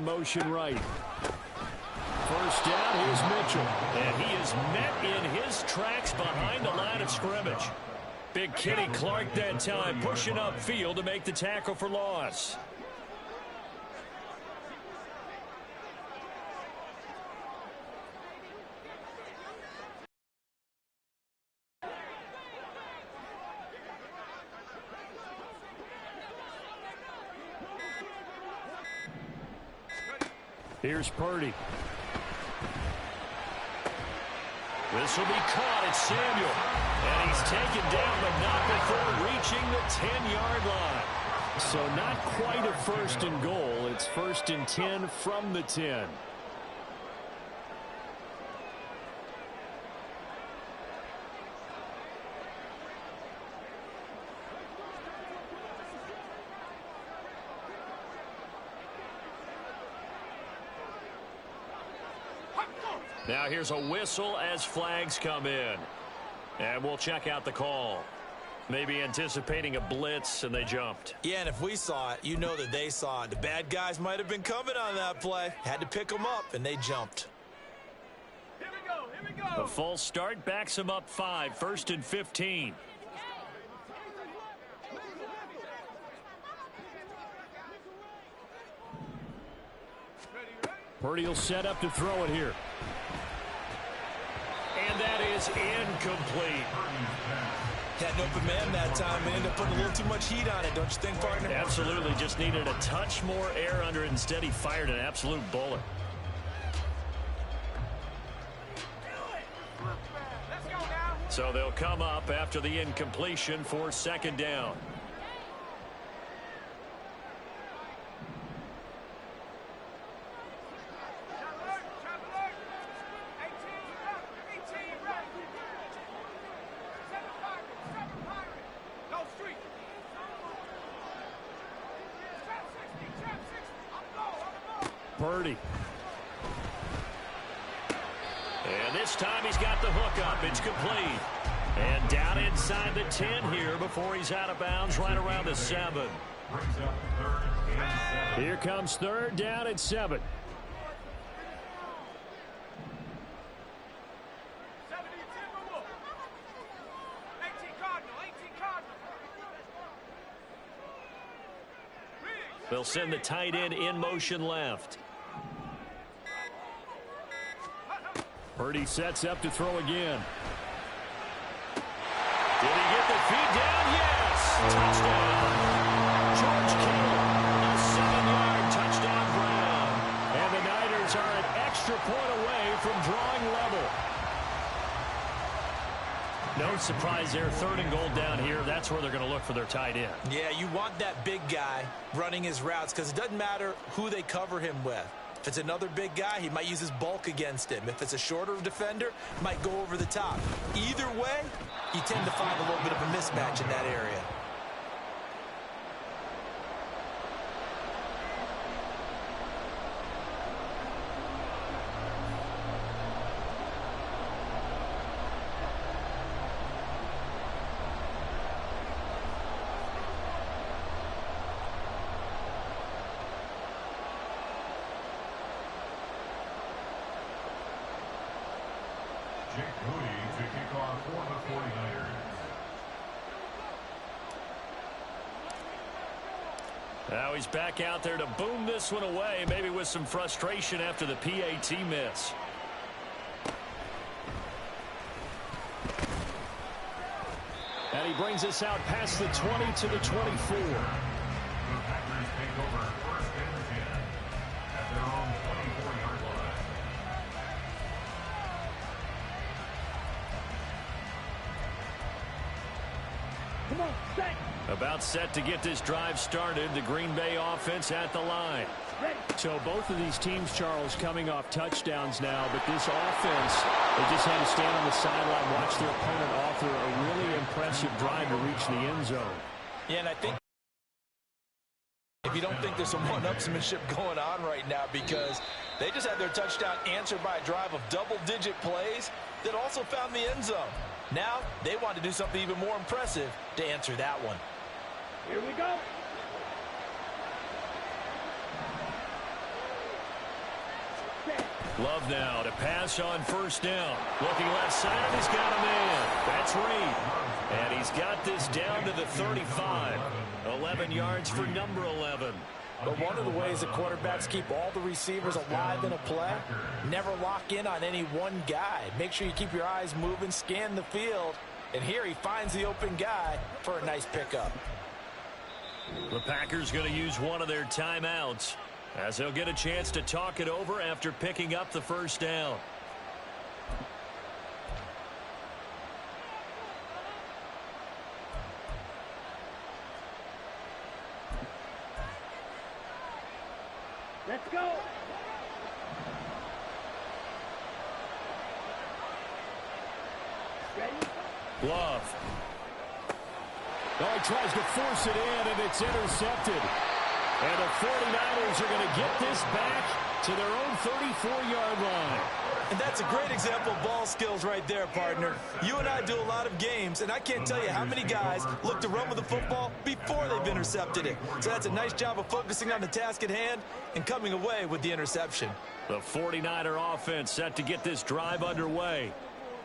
in motion right. First down, here's Mitchell. And he is met in his tracks behind the line of scrimmage. Big Kenny Clark that time pushing upfield to make the tackle for loss. Here's Purdy. This will be caught. It's Samuel. And he's taken down, but not before reaching the 10-yard line. So not quite a first and goal. It's first and 10 from the 10. Now here's a whistle as flags come in. And we'll check out the call. Maybe anticipating a blitz, and they jumped. Yeah, and if we saw it, you know that they saw it. The bad guys might have been coming on that play. Had to pick them up, and they jumped. Here we go, here we go. A false start backs him up 5, first and 15. Purdy will set up to throw it here. And that is incomplete. Had an open man that time and ended up putting a little too much heat on it, don't you think, partner? Absolutely. Just needed a touch more air under it. Instead, he fired an absolute bullet. So they'll come up after the incompletion for second down. Purdy. And this time he's got the hook up. It's complete. And down inside the 10 here before he's out of bounds right around the 7. Here comes third down at 7. They'll send the tight end in motion left. Purdy sets up to throw again. Did he get the feet down? Yes! Touchdown. George Kittle, a 7-yard touchdown ground. And the Niners are an extra point away from drawing level. No surprise there. Third and goal down here. That's where they're going to look for their tight end. Yeah, you want that big guy running his routes because it doesn't matter who they cover him with. If it's another big guy, he might use his bulk against him. If it's a shorter defender, might go over the top. Either way, you tend to find a little bit of a mismatch in that area. Now he's back out there to boom this one away, maybe with some frustration after the PAT miss. And he brings us out past the 20 to the 24. About set to get this drive started. The Green Bay offense at the line. So both of these teams, Charles, coming off touchdowns now, but this offense, they just had to stand on the sideline, watch their opponent author a really impressive drive to reach the end zone. Yeah, and I think if you don't think there's some one-upsmanship going on right now because they just had their touchdown answered by a drive of double-digit plays that also found the end zone. Now they want to do something even more impressive to answer that one. Here we go. Love now to pass on first down. Looking left side, and he's got a man. That's Reed. And he's got this down to the 35. 11 yards for number 11. But one of the ways that quarterbacks keep all the receivers alive in a play, never lock in on any one guy. Make sure you keep your eyes moving, scan the field. And here he finds the open guy for a nice pickup. The Packers going to use one of their timeouts, as they'll get a chance to talk it over after picking up the first down. Let's go. Ready? Love. Oh, he tries to force it in, and it's intercepted. And the 49ers are going to get this back to their own 34-yard line. And that's a great example of ball skills right there, partner. You and I do a lot of games, and I can't tell you how many guys look to run with the football before they've intercepted it. So that's a nice job of focusing on the task at hand and coming away with the interception. The 49er offense set to get this drive underway.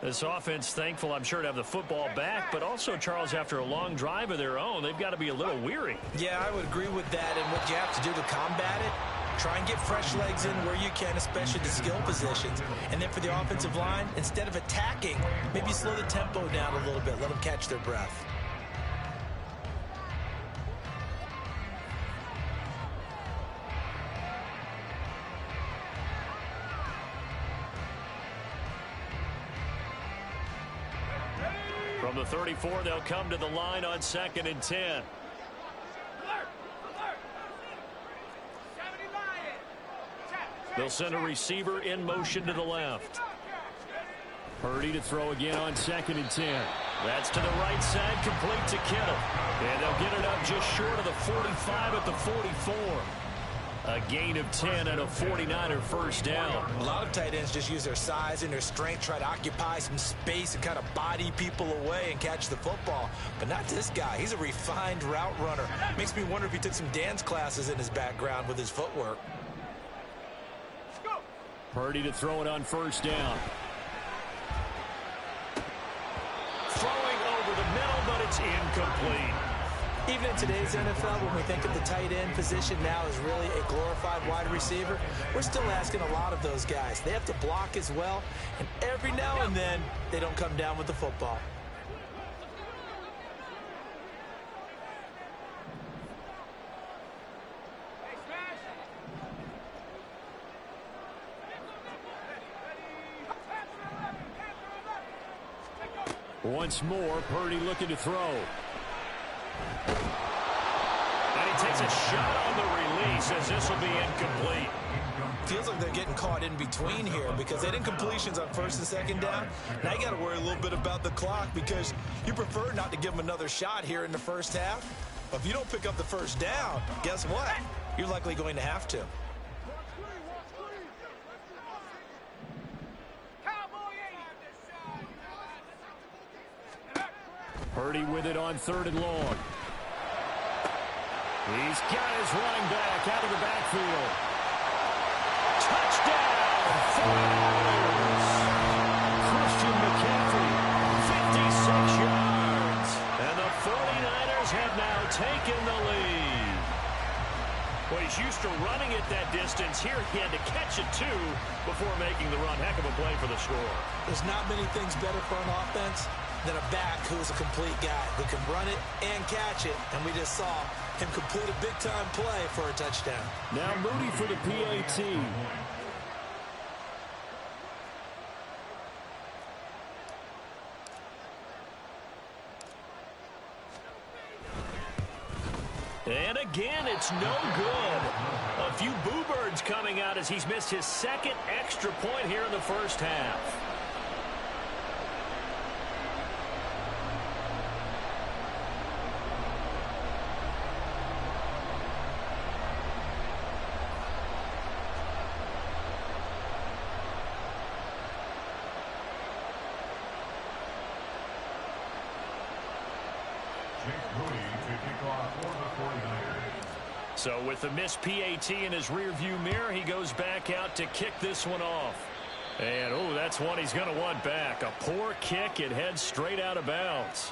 This offense, thankful, I'm sure, to have the football back, but also, Charles, after a long drive of their own, they've got to be a little weary. Yeah, I would agree with that, and what you have to do to combat it, try and get fresh legs in where you can, especially the skill positions. And then for the offensive line, instead of attacking, maybe slow the tempo down a little bit, let them catch their breath. From the 34, they'll come to the line on 2nd and 10. Alert! Alert! 70 Lion! Check! They'll send a receiver in motion to the left. Purdy to throw again on 2nd and 10. That's to the right side, complete to Kittle. And they'll get it up just short of the 45 at the 44. A gain of 10 and a 49er first down. A lot of tight ends just use their size and their strength, try to occupy some space and kind of body people away and catch the football. But not this guy. He's a refined route runner. Makes me wonder if he took some dance classes in his background with his footwork. Purdy to throw it on first down. Throwing over the middle, but it's incomplete. Even in today's NFL, when we think of the tight end position now as really a glorified wide receiver, we're still asking a lot of those guys. They have to block as well, and every now and then, they don't come down with the football. Once more, Purdy looking to throw. And he takes a shot on the release as this will be incomplete. Feels like they're getting caught in between here because they didn't completions on 1st and 2nd down. Now you got to worry a little bit about the clock because you prefer not to give them another shot here in the first half. But if you don't pick up the first down, guess what? You're likely going to have to. Purdy with it on 3rd and long. He's got his running back out of the backfield. Touchdown! 49ers! Christian McCaffrey, 56 yards. And the 49ers have now taken the lead. Well, he's used to running it that distance. Here he had to catch it, too, before making the run. Heck of a play for the score. There's not many things better for an offense than a back who is a complete guy who can run it and catch it. And we just saw him complete a big-time play for a touchdown. Now Moody for the PAT. And again, it's no good. A few boo birds coming out as he's missed his 2nd extra point here in the first half. So with the missed PAT in his rearview mirror, he goes back out to kick this one off. And, oh, that's one he's going to want back. A poor kick. It heads straight out of bounds.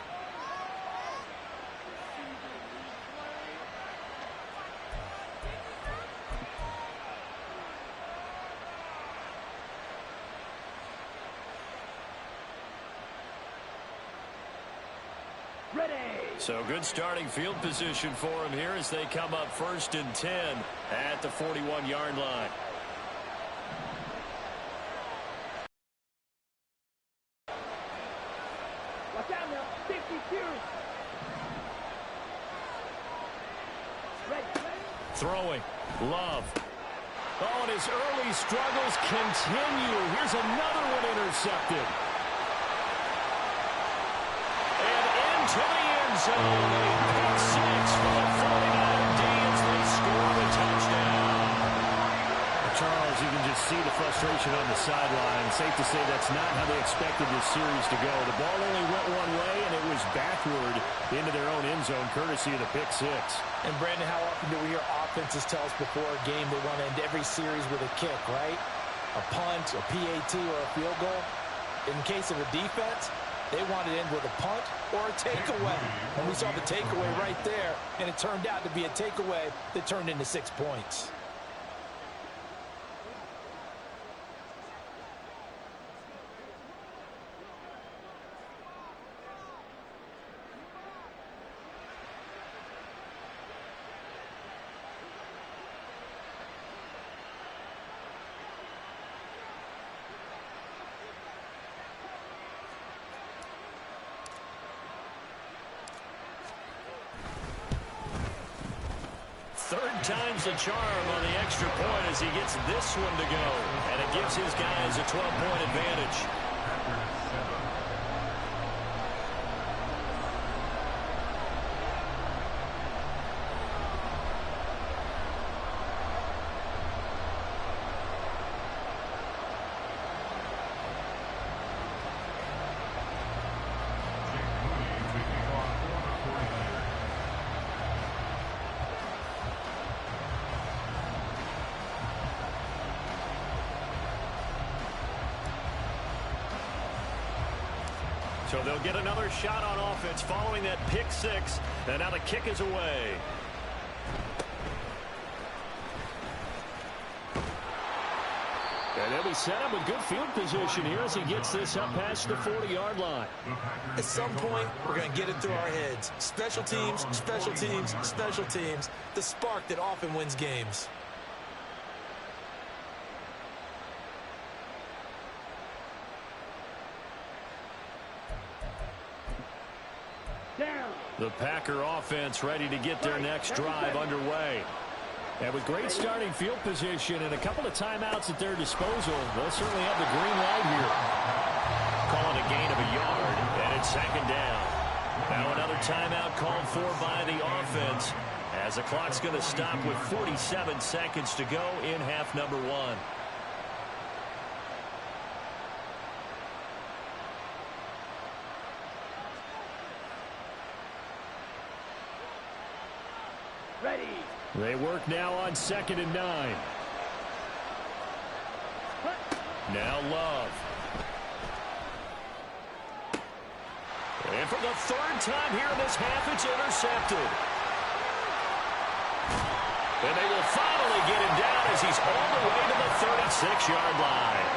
So good starting field position for him here as they come up 1st and 10 at the 41-yard line. Watch out now, 52. Ready. Throwing. Love. Oh, and his early struggles continue. Here's another one intercepted. And into the end zone. Pick 6 for the 49er as they score the touchdown. Charles, you can just see the frustration on the sideline. Safe to say that's not how they expected this series to go. The ball only went one way, and it was backward into their own end zone, courtesy of the pick 6. And, Brandon, how often do we hear offenses tell us before a game they want to end every series with a kick, right? A punt, a PAT, or a field goal. In case of a defense, they wanted to end with a punt or a takeaway. And we saw the takeaway right there, and it turned out to be a takeaway that turned into 6 points. Third time's the charm on the extra point as he gets this one to go. And it gives his guys a 12-point advantage. So they'll get another shot on offense following that pick 6. And now the kick is away. And they'll be set up with good field position here as he gets this up past the 40-yard line. At some point, we're going to get it through our heads. Special teams, special teams, special teams. The spark that often wins games. The Packer offense ready to get their next drive underway. And with great starting field position and a couple of timeouts at their disposal, they'll certainly have the green light here. Call it a gain of a yard, and it's 2nd down. Now another timeout called for by the offense as the clock's going to stop with 47 seconds to go in half number 1. Ready. They work now on 2nd and 9. Now Love. And for the 3rd time here in this half, it's intercepted. And they will finally get him down as he's all the way to the 36-yard line.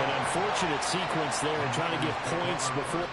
An unfortunate sequence there, trying to get points before...